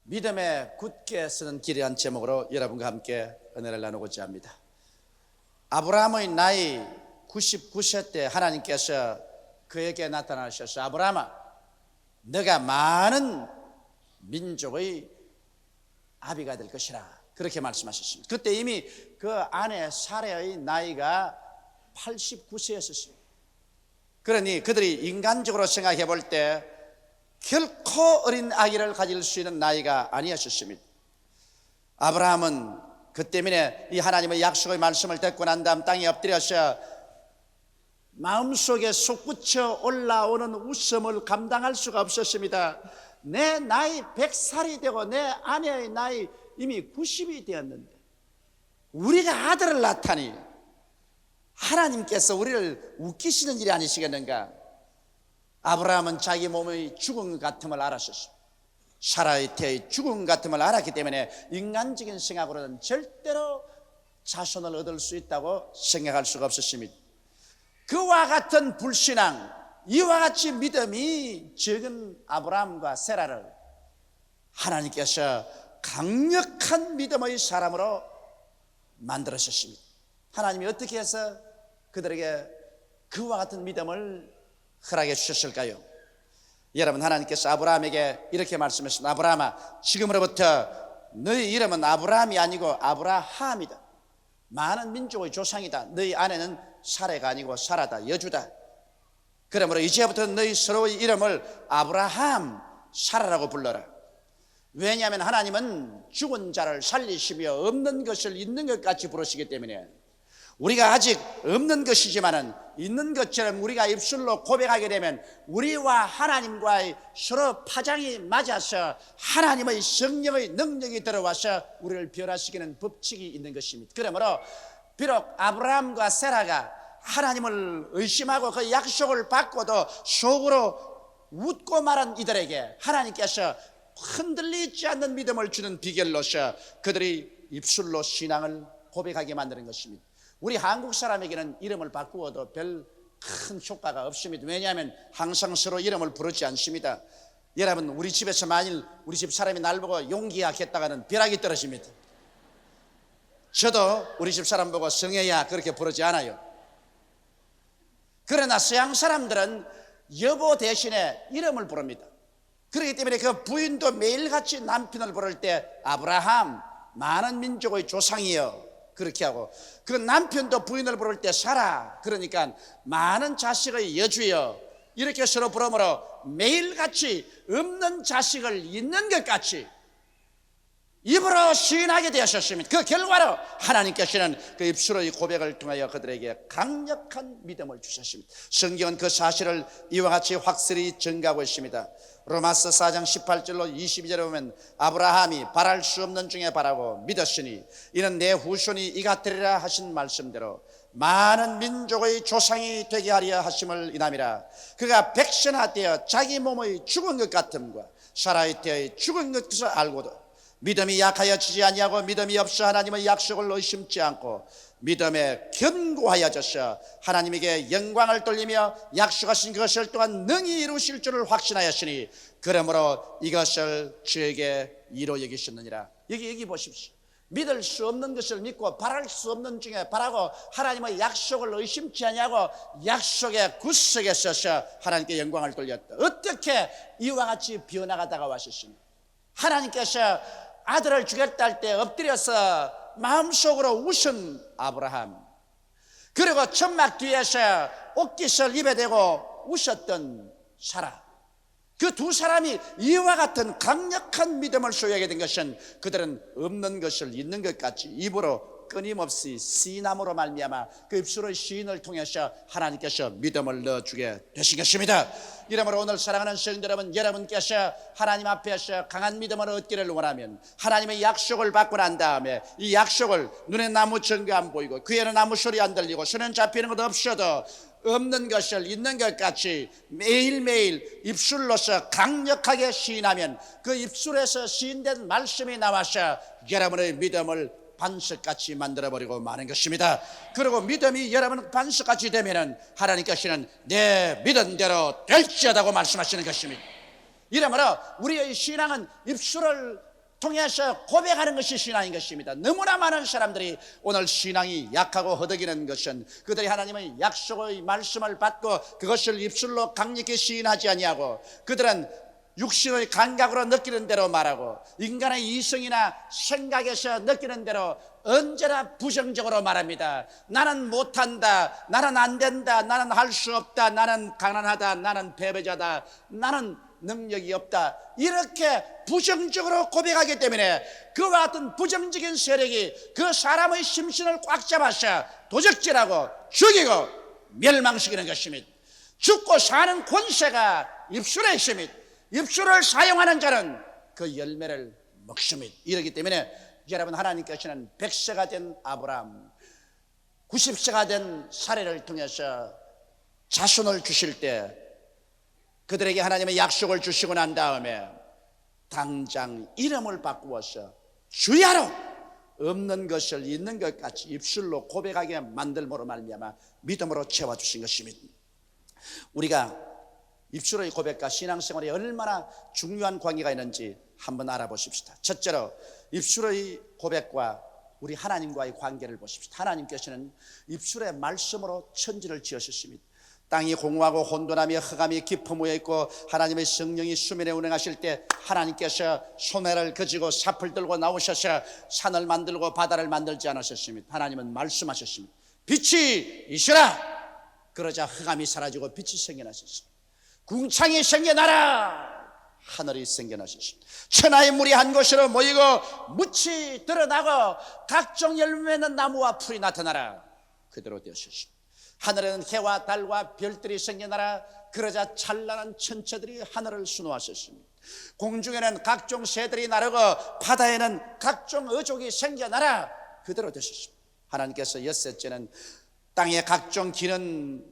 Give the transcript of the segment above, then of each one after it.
믿음에 굳게 서는 길이란 제목으로 여러분과 함께 은혜를 나누고자 합니다. 아브라함의 나이 99세 때 하나님께서 그에게 나타나셔서 아브라함아, 너가 많은 민족의 아비가 될 것이라 그렇게 말씀하셨습니다. 그때 이미 그 아내 사레의 나이가 89세였었습니다. 그러니 그들이 인간적으로 생각해 볼 때 결코 어린 아기를 가질 수 있는 나이가 아니었습니다. 아브라함은 그 때문에 이 하나님의 약속의 말씀을 듣고 난 다음 땅에 엎드려서 마음속에 솟구쳐 올라오는 웃음을 감당할 수가 없었습니다. 내 나이 100살이 되고 내 아내의 나이 이미 90이 되었는데 우리가 아들을 낳다니 하나님께서 우리를 웃기시는 일이 아니시겠는가? 아브라함은 자기 몸의 죽음 같음을 알았었습니다. 사라의 태의 죽음 같음을 알았기 때문에 인간적인 생각으로는 절대로 자손을 얻을 수 있다고 생각할 수가 없었습니다. 그와 같은 불신앙, 이와 같이 믿음이 적은 아브라함과 세라를 하나님께서 강력한 믿음의 사람으로 만들으셨습니다. 하나님이 어떻게 해서 그들에게 그와 같은 믿음을 허락해 주셨을까요? 여러분, 하나님께서 아브라함에게 이렇게 말씀하셨습니다. 아브라함아, 지금으로부터 너희 이름은 아브라함이 아니고 아브라함이다. 많은 민족의 조상이다. 너희 아내는 사레가 아니고 사라다, 여주다. 그러므로 이제부터 너희 서로의 이름을 아브라함, 사라라고 불러라. 왜냐하면 하나님은 죽은 자를 살리시며 없는 것을 있는 것 같이 부르시기 때문에 우리가 아직 없는 것이지만은 있는 것처럼 우리가 입술로 고백하게 되면 우리와 하나님과의 서로 파장이 맞아서 하나님의 성령의 능력이 들어와서 우리를 변화시키는 법칙이 있는 것입니다. 그러므로 비록 아브라함과 세라가 하나님을 의심하고 그 약속을 받고도 속으로 웃고 말한 이들에게 하나님께서 흔들리지 않는 믿음을 주는 비결로서 그들이 입술로 신앙을 고백하게 만드는 것입니다. 우리 한국 사람에게는 이름을 바꾸어도 별 큰 효과가 없습니다. 왜냐하면 항상 서로 이름을 부르지 않습니다. 여러분, 우리 집에서 만일 우리 집 사람이 날 보고 용기야 했다가는 벼락이 떨어집니다. 저도 우리 집 사람 보고 성혜야 그렇게 부르지 않아요. 그러나 서양 사람들은 여보 대신에 이름을 부릅니다. 그렇기 때문에 그 부인도 매일같이 남편을 부를 때 아브라함, 많은 민족의 조상이여 그렇게 하고, 그 남편도 부인을 부를 때 사라, 그러니까 많은 자식의 여주여 이렇게 서로 부르므로 매일같이 없는 자식을 있는 것 같이 입으로 시인하게 되었습니다. 그 결과로 하나님께서는 그 입술의 고백을 통하여 그들에게 강력한 믿음을 주셨습니다. 성경은 그 사실을 이와 같이 확실히 증가하고 있습니다. 로마서 4장 18절로 22절에 보면 아브라함이 바랄 수 없는 중에 바라고 믿었으니 이는 내 후손이 이같으리라 하신 말씀대로 많은 민족의 조상이 되게 하려 하심을 인함이라. 그가 백선하되어 자기 몸의 죽은 것 같음과 사라의 때의 죽은 것을 알고도 믿음이 약하여지지 아니하고 믿음이 없어 하나님의 약속을 의심치 않고 믿음에 견고하여져서 하나님에게 영광을 돌리며 약속하신 것을 또한 능히 이루실 줄을 확신하였으니 그러므로 이것을 주에게 이로 여기셨느니라. 여기 보십시오. 믿을 수 없는 것을 믿고 바랄 수 없는 중에 바라고 하나님의 약속을 의심치 아니하고 약속의 구석에 서서 하나님께 영광을 돌렸다. 어떻게 이와 같이 비어나가다가 왔었습니까? 하나님께서 아들을 주겠다 할 때 엎드려서 마음속으로 웃은 아브라함, 그리고 천막 뒤에서 옷깃을 입에 대고 웃었던 사라, 그 두 사람이 이와 같은 강력한 믿음을 소유하게 된 것은 그들은 없는 것을 있는 것 같이 입으로 끊임없이 시인함으로 말미암아 그 입술의 시인을 통해서 하나님께서 믿음을 넣어주게 되신 것입니다. 이러므로 오늘 사랑하는 성도 여러분, 여러분께서 하나님 앞에서 강한 믿음을 얻기를 원하면 하나님의 약속을 받고 난 다음에 이 약속을 눈에 나무 전가 안 보이고 귀에는 아무 소리 안 들리고 손은 잡히는 것도 없어도 없는 것을 있는 것 같이 매일매일 입술로서 강력하게 시인하면 그 입술에서 시인된 말씀이 나와서 여러분의 믿음을 반석같이 만들어버리고 마는 것입니다. 그리고 믿음이 여러분 반석같이 되면은 하나님께서는 내 믿은 대로 될지어다고 말씀하시는 것입니다. 이러므로 우리의 신앙은 입술을 통해서 고백하는 것이 신앙인 것입니다. 너무나 많은 사람들이 오늘 신앙이 약하고 허덕이는 것은 그들이 하나님의 약속의 말씀을 받고 그것을 입술로 강력히 시인하지 아니하고 그들은 육신의 감각으로 느끼는 대로 말하고 인간의 이성이나 생각에서 느끼는 대로 언제나 부정적으로 말합니다. 나는 못한다, 나는 안 된다, 나는 할 수 없다, 나는 가난하다, 나는 패배자다, 나는 능력이 없다, 이렇게 부정적으로 고백하기 때문에 그와 같은 부정적인 세력이 그 사람의 심신을 꽉 잡아서 도적질하고 죽이고 멸망시키는 것입니다. 죽고 사는 권세가 입술에 있습니다. 입술을 사용하는 자는 그 열매를 먹습니다. 이러기 때문에 여러분, 하나님께서는 100세가 된 아브라함, 90세가 된 사례를 통해서 자손을 주실 때 그들에게 하나님의 약속을 주시고 난 다음에 당장 이름을 바꾸어서 주야로 없는 것을 있는 것 같이 입술로 고백하게 만들므로 말미암아 믿음으로 채워주신 것입니다. 우리가 입술의 고백과 신앙생활이 얼마나 중요한 관계가 있는지 한번 알아보십시다. 첫째로 입술의 고백과 우리 하나님과의 관계를 보십시다. 하나님께서는 입술의 말씀으로 천지를 지으셨습니다. 땅이 공허하고 혼돈하며 흑암이 깊음 위에 있고 하나님의 성령이 수면에 운행하실 때 하나님께서 소매를 그지고 삽을 들고 나오셔서 산을 만들고 바다를 만들지 않으셨습니다. 하나님은 말씀하셨습니다. 빛이 있으라. 그러자 흑암이 사라지고 빛이 생겨나셨습니다. 궁창이 생겨나라. 하늘이 생겨나셨습니다. 천하의 물이 한 곳으로 모이고 묻이 드러나고 각종 열매 맺는 나무와 풀이 나타나라. 그대로 되었습니다. 하늘에는 해와 달과 별들이 생겨나라. 그러자 찬란한 천체들이 하늘을 수놓았었습니다. 공중에는 각종 새들이 나르고 바다에는 각종 어족이 생겨나라. 그대로 되셨습니다. 하나님께서 엿새째는 땅에 각종 기는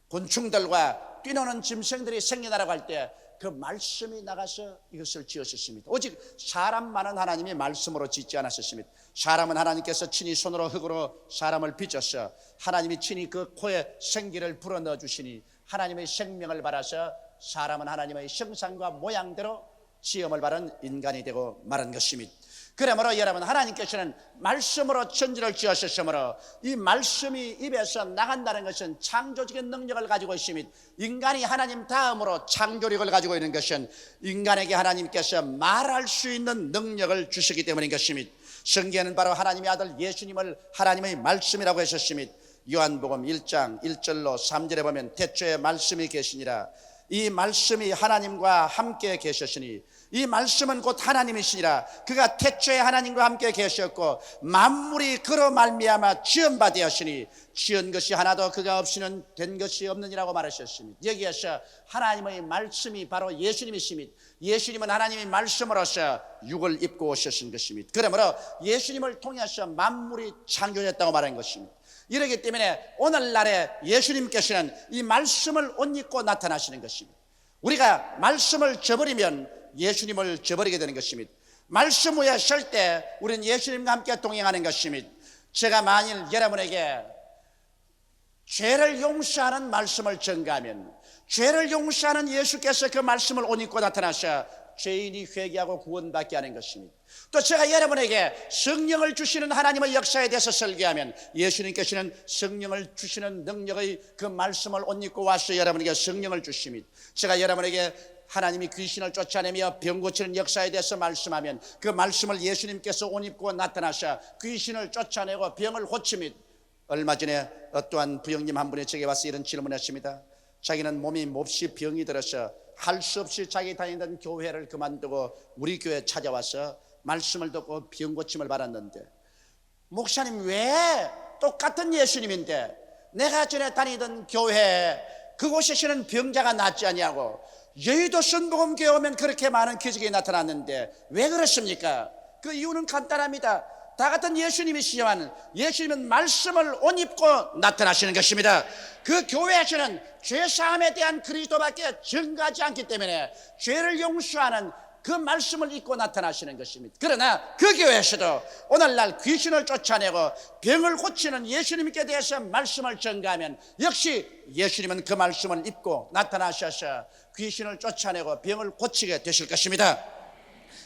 곤충들과 뛰노는 짐승들이 생겨나라고 할 때 그 말씀이 나가서 이것을 지으셨습니다. 오직 사람만은 하나님이 말씀으로 짓지 않았습니다. 사람은 하나님께서 친히 손으로 흙으로 사람을 빚어서 하나님이 친히 그 코에 생기를 불어넣어 주시니 하나님의 생명을 받아서 사람은 하나님의 형상과 모양대로 지음을 받은 인간이 되고 말한 것입니다. 그러므로 여러분, 하나님께서는 말씀으로 천지를 지으셨으므로 이 말씀이 입에서 나간다는 것은 창조적인 능력을 가지고 있습니다. 인간이 하나님 다음으로 창조력을 가지고 있는 것은 인간에게 하나님께서 말할 수 있는 능력을 주시기 때문인 것입니다. 성경에는 바로 하나님의 아들 예수님을 하나님의 말씀이라고 하셨습니다. 요한복음 1장 1절로 3절에 보면 태초에 말씀이 계시니라. 이 말씀이 하나님과 함께 계셨으니 이 말씀은 곧 하나님이시니라. 그가 태초에 하나님과 함께 계셨고 만물이 그로 말미암아 지은 바 되었으니 지은 것이 하나도 그가 없이는 된 것이 없느니라고 말하셨습니다. 여기에서 하나님의 말씀이 바로 예수님이십니다. 예수님은 하나님의 말씀으로서 육을 입고 오셨은 것입니다. 그러므로 예수님을 통해서 만물이 창조됐다고 말한 것입니다. 이러기 때문에 오늘날에 예수님께서는 이 말씀을 옷 입고 나타나시는 것입니다. 우리가 말씀을 저버리면 예수님을 저버리게 되는 것입니다. 말씀 위에 설 때 우리는 예수님과 함께 동행하는 것입니다. 제가 만일 여러분에게 죄를 용서하는 말씀을 전가하면 죄를 용서하는 예수께서 그 말씀을 옷 입고 나타나셔 죄인이 회개하고 구원받게 하는 것입니다. 또 제가 여러분에게 성령을 주시는 하나님의 역사에 대해서 설교하면 예수님께서는 성령을 주시는 능력의 그 말씀을 옷 입고 와서 여러분에게 성령을 주십니다. 제가 여러분에게 하나님이 귀신을 쫓아내며 병 고치는 역사에 대해서 말씀하면 그 말씀을 예수님께서 옷 입고 나타나셔 귀신을 쫓아내고 병을 고칩니다. 얼마 전에 어떠한 부형님 한 분이 제게 와서 이런 질문했습니다. 자기는 몸이 몹시 병이 들어서 할 수 없이 자기 다니던 교회를 그만두고 우리 교회에 찾아와서 말씀을 듣고 병 고침을 받았는데, 목사님, 왜 똑같은 예수님인데 내가 전에 다니던 교회 그곳에서는 병자가 낫지 않냐고, 여의도 순복음교회 오면 그렇게 많은 기적이 나타났는데 왜 그렇습니까? 그 이유는 간단합니다. 다 같은 예수님이시지만 예수님은 말씀을 옷 입고 나타나시는 것입니다. 그 교회에서는 죄사함에 대한 그리스도밖에 증거하지 않기 때문에 죄를 용서하는 그 말씀을 입고 나타나시는 것입니다. 그러나 그 교회에서도 오늘날 귀신을 쫓아내고 병을 고치는 예수님께 대해서 말씀을 전가하면 역시 예수님은 그 말씀을 입고 나타나셔서 귀신을 쫓아내고 병을 고치게 되실 것입니다.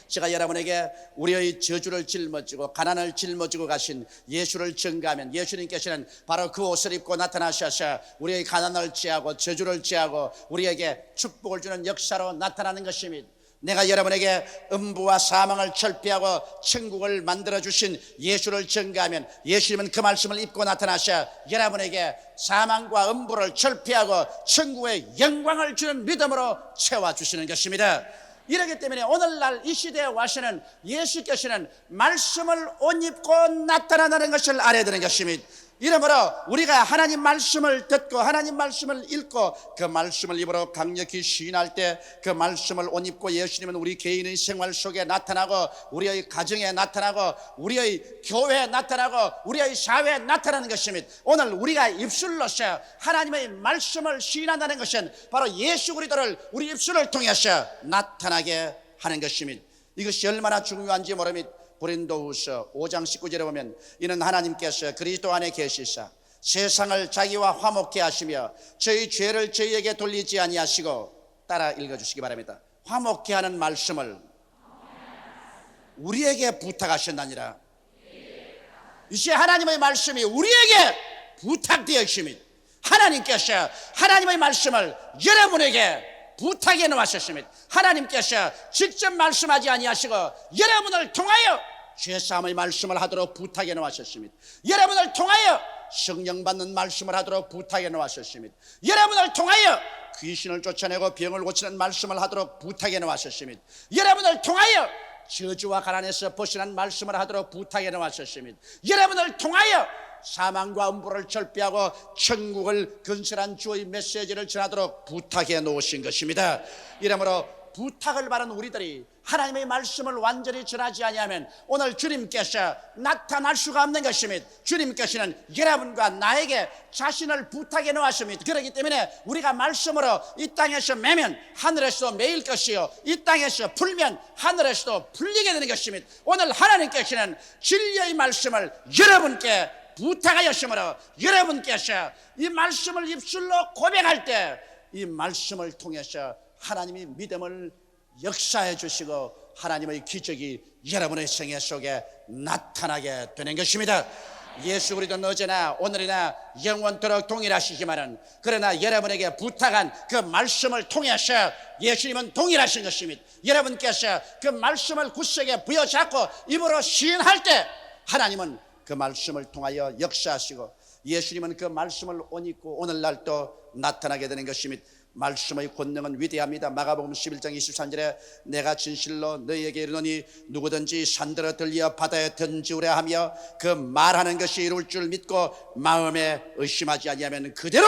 제가 여러분에게 우리의 저주를 짊어지고 가난을 짊어지고 가신 예수를 전가하면 예수님께서는 바로 그 옷을 입고 나타나셔서 우리의 가난을 제하고 저주를 제하고 우리에게 축복을 주는 역사로 나타나는 것입니다. 내가 여러분에게 음부와 사망을 철폐하고 천국을 만들어주신 예수를 전가하면 예수님은 그 말씀을 입고 나타나셔 여러분에게 사망과 음부를 철폐하고 천국의 영광을 주는 믿음으로 채워주시는 것입니다. 이렇기 때문에 오늘날 이 시대에 와서는 예수께서는 말씀을 옷 입고 나타나는 것을 알아야 되는 것입니다. 이러므로 우리가 하나님 말씀을 듣고 하나님 말씀을 읽고 그 말씀을 입으로 강력히 시인할 때 그 말씀을 옷 입고 예수님은 우리 개인의 생활 속에 나타나고 우리의 가정에 나타나고 우리의 교회에 나타나고 우리의 사회에 나타나는 것입니다. 오늘 우리가 입술로서 하나님의 말씀을 시인한다는 것은 바로 예수 그리스도를 우리 입술을 통해서 나타나게 하는 것입니다. 이것이 얼마나 중요한지 모릅니다. 고린도후서 5장 19절에 보면 이는 하나님께서 그리스도 안에 계시사 세상을 자기와 화목케 하시며 저희 죄를 저희에게 돌리지 아니하시고 따라 읽어주시기 바랍니다. 화목케 하는 말씀을 우리에게 부탁하셨나니라. 이제 하나님의 말씀이 우리에게 부탁되어 있습니다. 하나님께서 하나님의 말씀을 여러분에게 부탁해 놓으셨습니다. 하나님께서 직접 말씀하지 아니하시고 여러분을 통하여 죄사함의 말씀을 하도록 부탁해 놓으셨습니다. 여러분을 통하여 성령 받는 말씀을 하도록 부탁해 놓으셨습니다. 여러분을 통하여 귀신을 쫓아내고 병을 고치는 말씀을 하도록 부탁해 놓으셨습니다. 여러분을 통하여 저주와 가난에서 벗어난 말씀을 하도록 부탁해 놓으셨습니다. 여러분을 통하여 사망과 음부를 철폐하고 천국을 건설한 주의 메시지를 전하도록 부탁해 놓으신 것입니다. 이러므로 부탁을 받은 우리들이 하나님의 말씀을 완전히 전하지 아니하면 오늘 주님께서 나타날 수가 없는 것입니다. 주님께서는 여러분과 나에게 자신을 부탁해 놓으십니다. 그렇기 때문에 우리가 말씀으로 이 땅에서 매면 하늘에서도 매일 것이요 이 땅에서 풀면 하늘에서도 풀리게 되는 것입니다. 오늘 하나님께서는 진리의 말씀을 여러분께 부탁하였으므로 여러분께서 이 말씀을 입술로 고백할 때 이 말씀을 통해서 하나님이 믿음을 역사해 주시고 하나님의 기적이 여러분의 생애 속에 나타나게 되는 것입니다. 예수 그리스도는 어제나 오늘이나 영원토록 동일하시지만은 그러나 여러분에게 부탁한 그 말씀을 통해서 예수님은 동일하신 것입니다. 여러분께서 그 말씀을 굳세게 부여잡고 입으로 시인할 때 하나님은 그 말씀을 통하여 역사하시고 예수님은 그 말씀을 옷 입고 오늘날 또 나타나게 되는 것입니다. 말씀의 권능은 위대합니다. 마가복음 11장 23절에 내가 진실로 너희에게 이르노니 누구든지 산들어 들려 바다에 던지우려 하며 그 말하는 것이 이룰 줄 믿고 마음에 의심하지 아니하면 그대로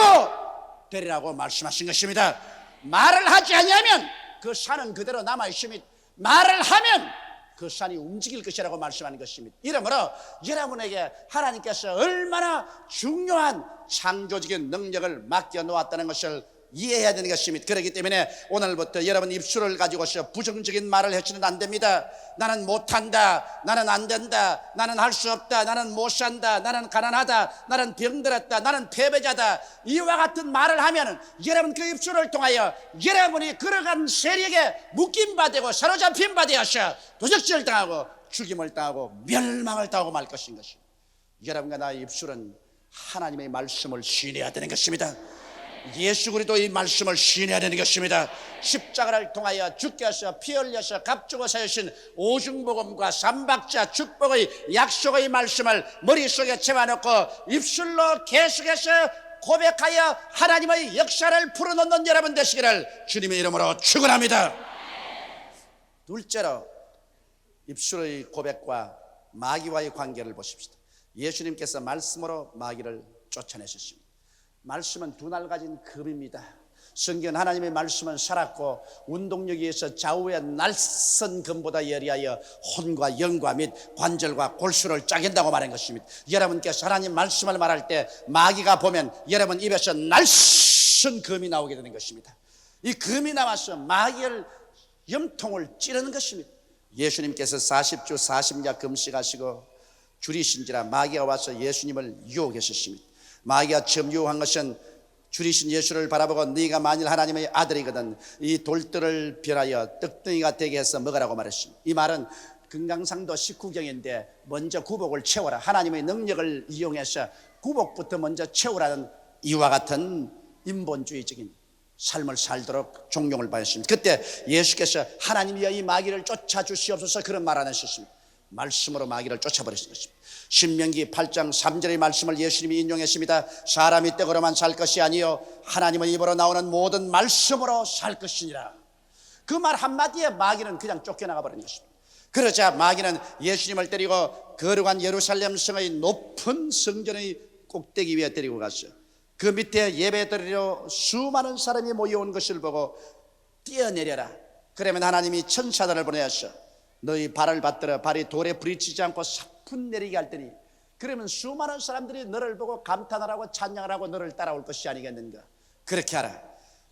되리라고 말씀하신 것입니다. 말을 하지 아니하면 그 산은 그대로 남아 있습니다. 말을 하면 그 산이 움직일 것이라고 말씀하는 것입니다. 이러므로 여러분에게 하나님께서 얼마나 중요한 창조적인 능력을 맡겨 놓았다는 것을 이해해야 되는 것입니다. 그렇기 때문에 오늘부터 여러분 입술을 가지고서 부정적인 말을 해서는 안 됩니다. 나는 못한다, 나는 안 된다, 나는 할 수 없다, 나는 못 산다, 나는 가난하다, 나는 병들었다, 나는 패배자다, 이와 같은 말을 하면 여러분 그 입술을 통하여 여러분이 걸어간 세력에 묶임바 되고 사로잡힌 바 되어서 도적질 당하고 죽임을 당하고 멸망을 당하고 말 것인 것입니다. 여러분과 나의 입술은 하나님의 말씀을 신뢰해야 되는 것입니다. 예수 그리스도의 말씀을 신뢰해야 되는 것입니다. 십자가를 통하여 주께서 피 흘려서 값주고 사주신 오중복음과 삼박자 축복의 약속의 말씀을 머릿속에 채워놓고 입술로 계속해서 고백하여 하나님의 역사를 풀어놓는 여러분 되시기를 주님의 이름으로 축원합니다. 둘째로 입술의 고백과 마귀와의 관계를 보십시다. 예수님께서 말씀으로 마귀를 쫓아내셨습니다. 말씀은 두 날 가진 검입니다. 성경은 하나님의 말씀은 살았고 운동력에 의해서 좌우의 날선 금보다 예리하여 혼과 영과 및 관절과 골수를 짜긴다고 말한 것입니다. 여러분께서 하나님 말씀을 말할 때 마귀가 보면 여러분 입에서 날선 금이 나오게 되는 것입니다. 이 금이 나와서 마귀를 염통을 찌르는 것입니다. 예수님께서 40주 40야 금식하시고 줄이신지라 마귀가 와서 예수님을 유혹했습니다. 마귀가 처음 유혹한 것은 줄이신 예수를 바라보고 네가 만일 하나님의 아들이거든 이 돌들을 변하여 떡덩이가 되게 해서 먹으라고 말했습니다. 이 말은 금강산도 19경인데 먼저 구복을 채워라, 하나님의 능력을 이용해서 구복부터 먼저 채우라는 이와 같은 인본주의적인 삶을 살도록 종용을 받았습니다. 그때 예수께서 하나님이여 이 마귀를 쫓아주시옵소서 그런 말 안 하셨습니다. 말씀으로 마귀를 쫓아버리신 것입니다. 신명기 8장 3절의 말씀을 예수님이 인용했습니다. 사람이 떡으로만 살 것이 아니요 하나님의 입으로 나오는 모든 말씀으로 살 것이니라. 그 말 한마디에 마귀는 그냥 쫓겨나가 버린 것입니다. 그러자 마귀는 예수님을 데리고 거룩한 예루살렘 성의 높은 성전의 꼭대기 위에 데리고 갔어요. 그 밑에 예배드리러 수많은 사람이 모여온 것을 보고 뛰어내려라. 그러면 하나님이 천사들을 보내었어. 너희 발을 받들어 발이 돌에 부딪히지 않고 사뿐 내리게 할 테니 그러면 수많은 사람들이 너를 보고 감탄하라고 찬양을 하고 너를 따라올 것이 아니겠는가. 그렇게 하라.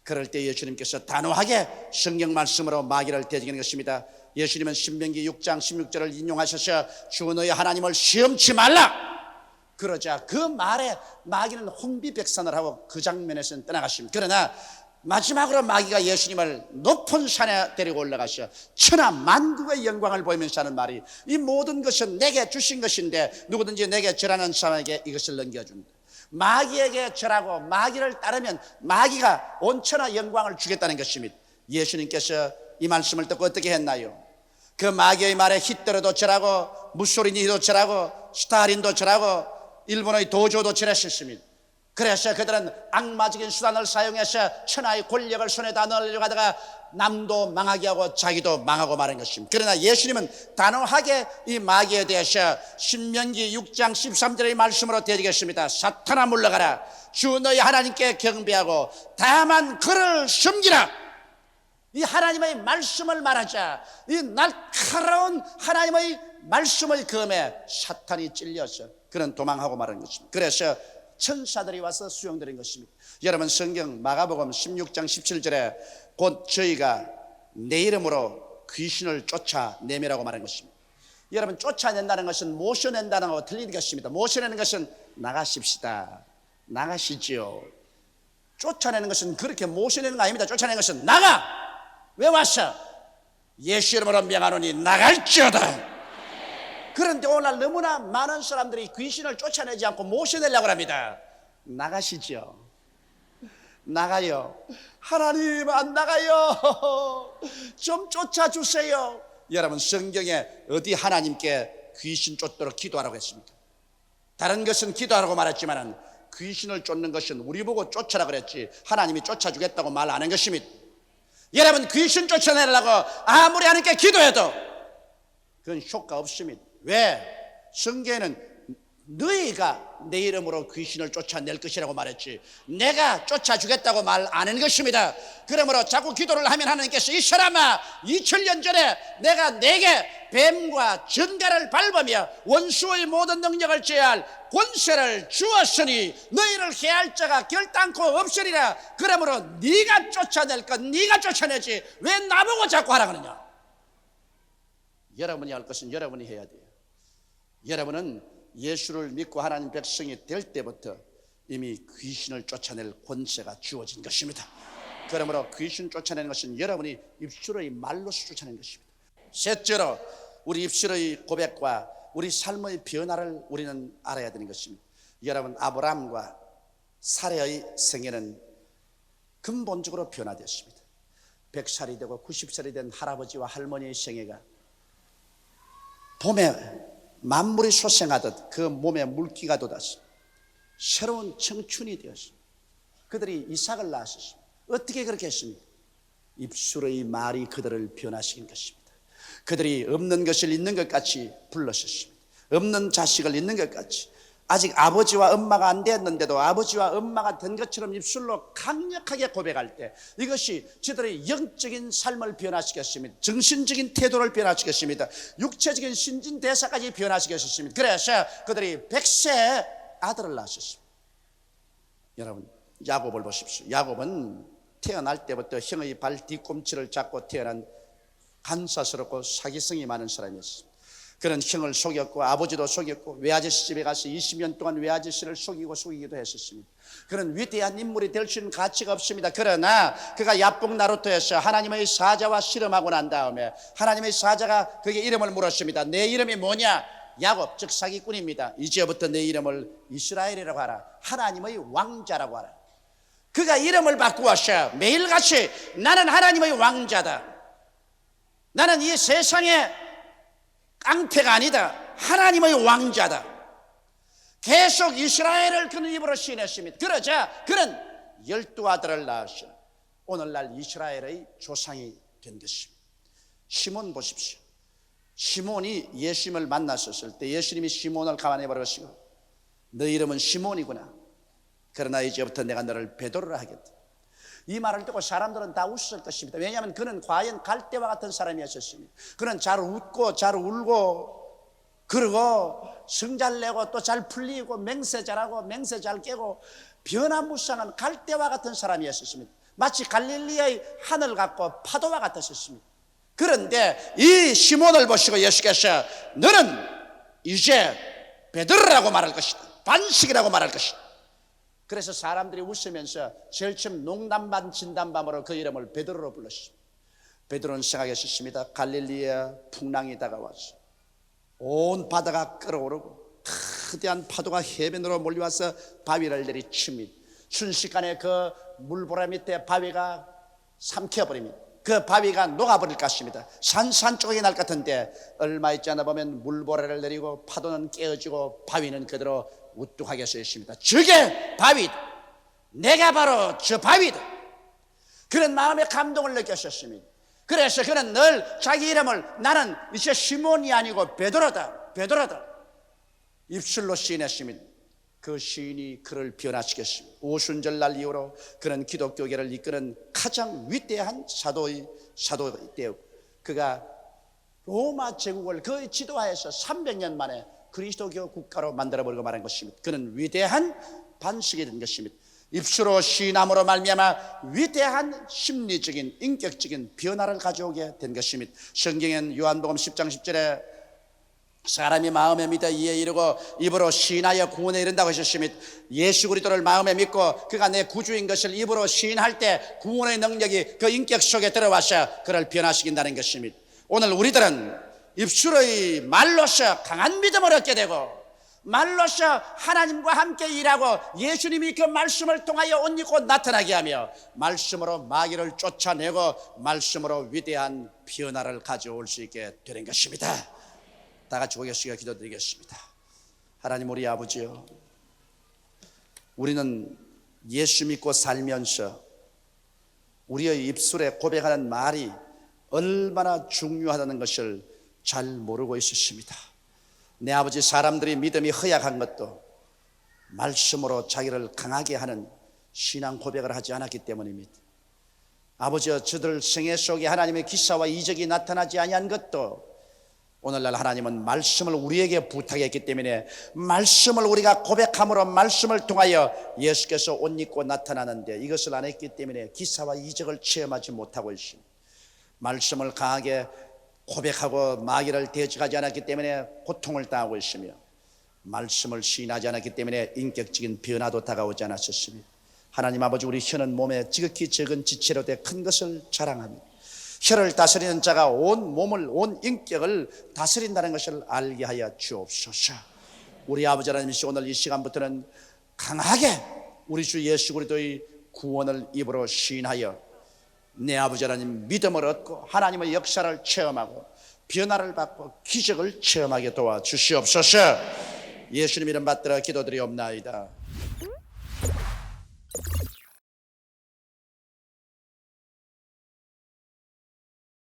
그럴 때 예수님께서 단호하게 성경 말씀으로 마귀를 대적하는 것입니다. 예수님은 신명기 6장 16절을 인용하셔서 주 너희 하나님을 시험치 말라. 그러자 그 말에 마귀는 혼비백산을 하고 그 장면에서는 떠나갔습니다. 그러나 마지막으로 마귀가 예수님을 높은 산에 데리고 올라가셔 천하 만국의 영광을 보이면서 하는 말이 이 모든 것은 내게 주신 것인데 누구든지 내게 절하는 사람에게 이것을 넘겨준다. 마귀에게 절하고 마귀를 따르면 마귀가 온 천하 영광을 주겠다는 것입니다. 예수님께서 이 말씀을 듣고 어떻게 했나요? 그 마귀의 말에 히틀러도 절하고 무소리니도 절하고 스탈린도 절하고 일본의 도조도 절했습니다. 그래서 그들은 악마적인 수단을 사용해서 천하의 권력을 손에다 넣으려고 하다가 남도 망하게 하고 자기도 망하고 마는 것입니다. 그러나 예수님은 단호하게 이 마귀에 대해서 신명기 6장 13절의 말씀으로 대적했습니다. 사탄아 물러가라. 주 너희 하나님께 경배하고 다만 그를 섬기라. 이 하나님의 말씀을 말하자 이 날카로운 하나님의 말씀의 검에 사탄이 찔려서 그는 도망하고 마는 것입니다. 그래서 천사들이 와서 수용드린 것입니다. 여러분 성경 마가복음 16장 17절에 곧 저희가 내 이름으로 귀신을 쫓아내미라고 말한 것입니다. 여러분 쫓아낸다는 것은 모셔낸다는 것과 틀린 것입니다. 모셔내는 것은 나가십시다, 나가시지요. 쫓아내는 것은 그렇게 모셔내는 거 아닙니다. 쫓아내는 것은 나가. 왜 왔어? 예수 이름으로 명하노니 나갈지어다. 그런데 오늘 너무나 많은 사람들이 귀신을 쫓아내지 않고 모셔내려고 합니다. 나가시죠. 나가요. 하나님 안 나가요. 좀 쫓아주세요. 여러분 성경에 어디 하나님께 귀신 쫓도록 기도하라고 했습니까? 다른 것은 기도하라고 말했지만 귀신을 쫓는 것은 우리 보고 쫓아라 그랬지 하나님이 쫓아주겠다고 말 안 한 것입니다. 여러분 귀신 쫓아내려고 아무리 하나님께 기도해도 그건 효과 없습니다. 왜? 성경에는 너희가 내 이름으로 귀신을 쫓아낼 것이라고 말했지 내가 쫓아주겠다고 말 안 한 것입니다. 그러므로 자꾸 기도를 하면 하나님께서 이 사람아 2000년 전에 내가 내게 뱀과 전갈을 밟으며 원수의 모든 능력을 제할 권세를 주었으니 너희를 해할 자가 결단코 없으리라. 그러므로 네가 쫓아낼 것 네가 쫓아내지 왜 나보고 자꾸 하라 그러냐. 여러분이 할 것은 여러분이 해야 돼요. 여러분은 예수를 믿고 하나님 백성이 될 때부터 이미 귀신을 쫓아낼 권세가 주어진 것입니다. 그러므로 귀신 쫓아내는 것은 여러분이 입술의 말로서 쫓아내는 것입니다. 셋째로 우리 입술의 고백과 우리 삶의 변화를 우리는 알아야 되는 것입니다. 여러분 아브라함과 사레의 생애는 근본적으로 변화되었습니다. 100살이 되고 90살이 된 할아버지와 할머니의 생애가 봄에 만물이 소생하듯 그 몸에 물기가 돋았어. 새로운 청춘이 되었어. 그들이 이삭을 낳았습니다. 어떻게 그렇게 했습니까? 입술의 말이 그들을 변화시킨 것입니다. 그들이 없는 것을 있는 것 같이 불렀었습니다. 없는 자식을 있는 것 같이 아직 아버지와 엄마가 안 되었는데도 아버지와 엄마가 된 것처럼 입술로 강력하게 고백할 때 이것이 저들의 영적인 삶을 변화시켰습니다. 정신적인 태도를 변화시켰습니다. 육체적인 신진대사까지 변화시켰습니다. 그래서 그들이 100세 아들을 낳았습니다. 여러분, 야곱을 보십시오. 야곱은 태어날 때부터 형의 발 뒤꿈치를 잡고 태어난 간사스럽고 사기성이 많은 사람이었습니다. 그는 형을 속였고 아버지도 속였고 외아저씨 집에 가서 20년 동안 외아저씨를 속이기도 했었습니다. 그는 위대한 인물이 될 수 있는 가치가 없습니다. 그러나 그가 야복 나루터에서 하나님의 사자와 씨름하고 난 다음에 하나님의 사자가 그에게 이름을 물었습니다. 내 이름이 뭐냐? 야곱, 즉 사기꾼입니다. 이제부터 내 이름을 이스라엘이라고 하라. 하나님의 왕자라고 하라. 그가 이름을 바꾸었어요. 매일같이 나는 하나님의 왕자다. 나는 이 세상에 깡패가 아니다. 하나님의 왕자다. 계속 이스라엘을 그는 입으로 시인했습니다. 그러자 그는 12아들을 낳았어요. 오늘날 이스라엘의 조상이 된 것입니다. 시몬 보십시오. 시몬이 예수님을 만났었을 때 예수님이 시몬을 가만히 버리시고 너 이름은 시몬이구나. 그러나 이제부터 내가 너를 베드로라 하겠다. 이 말을 듣고 사람들은 다 웃을 것입니다. 왜냐하면 그는 과연 갈대와 같은 사람이었습니다. 그는 잘 웃고 잘 울고 그러고 성 잘 내고 또 잘 풀리고 맹세 잘하고 맹세 잘 깨고 변화무쌍한 갈대와 같은 사람이었습니다. 마치 갈릴리의 하늘 같고 파도와 같았습니다. 그런데 이 시몬을 보시고 예수께서 너는 이제 베드로라고 말할 것이다. 반식이라고 말할 것이다. 그래서 사람들이 웃으면서 제일 처음 농담반 진담반으로 그 이름을 베드로로 불렀습니다. 베드로는 생각했습니다. 갈릴리에 풍랑이 다가와서 온 바다가 끓어오르고 거대한 파도가 해변으로 몰려와서 바위를 내리칩니다. 순식간에 그 물보라 밑에 바위가 삼켜버립니다. 그 바위가 녹아버릴 것입니다. 산쪽에 날 것 같은데 얼마 있지 않아 보면 물보라를 내리고 파도는 깨어지고 바위는 그대로 우뚝하게 서 있습니다. 저게 바위다. 내가 바로 저 바위다. 그런 마음의 감동을 느꼈었습니다. 그래서 그는 늘 자기 이름을 나는 이제 시몬이 아니고 베드로다. 베드로다. 입술로 시인했습니다. 그 시인이 그를 변화시켰습니다. 오순절날 이후로 그는 기독교계를 이끄는 가장 위대한 사도의 되었고 그가 로마 제국을 거의 지도하여서 300년 만에 그리스도교 국가로 만들어버리고 말한 것입니다. 그는 위대한 반석이 된 것입니다. 입술로 시인함으로 말미암아 위대한 심리적인 인격적인 변화를 가져오게 된 것입니다. 성경엔 요한복음 10장 10절에 사람이 마음에 믿어 이에 이르고 입으로 시인하여 구원에 이른다고 하셨습니다. 예수 그리스도를 마음에 믿고 그가 내 구주인 것을 입으로 시인할 때 구원의 능력이 그 인격 속에 들어와서 그를 변화시킨다는 것입니다. 오늘 우리들은 입술의 말로서 강한 믿음을 얻게 되고 말로서 하나님과 함께 일하고 예수님이 그 말씀을 통하여 옷 입고 나타나게 하며 말씀으로 마귀를 쫓아내고 말씀으로 위대한 변화를 가져올 수 있게 되는 것입니다. 다 같이 고개 숙여 기도드리겠습니다. 하나님 우리 아버지요, 우리는 예수 믿고 살면서 우리의 입술에 고백하는 말이 얼마나 중요하다는 것을 잘 모르고 있었습니다. 내 아버지, 사람들이 믿음이 허약한 것도 말씀으로 자기를 강하게 하는 신앙 고백을 하지 않았기 때문입니다. 아버지여, 저들 생애 속에 하나님의 기사와 이적이 나타나지 아니한 것도 오늘날 하나님은 말씀을 우리에게 부탁했기 때문에 말씀을 우리가 고백함으로 말씀을 통하여 예수께서 옷 입고 나타나는데 이것을 안 했기 때문에 기사와 이적을 체험하지 못하고 있습니다. 말씀을 강하게 고백하고 마귀를 대적하지 않았기 때문에 고통을 당하고 있으며 말씀을 시인하지 않았기 때문에 인격적인 변화도 다가오지 않았었습니다. 하나님 아버지, 우리 혀는 몸에 지극히 적은 지체로 돼 큰 것을 자랑합니다. 혀를 다스리는 자가 온 몸을, 온 인격을 다스린다는 것을 알게 하여 주옵소서. 우리 아버지 하나님, 오늘 이 시간부터는 강하게 우리 주 예수 그리스도의 구원을 입으로 시인하여 내 아버지 하나님 믿음을 얻고 하나님의 역사를 체험하고 변화를 받고 기적을 체험하게 도와주시옵소서. 예수님 이름 받들어 기도드리옵나이다.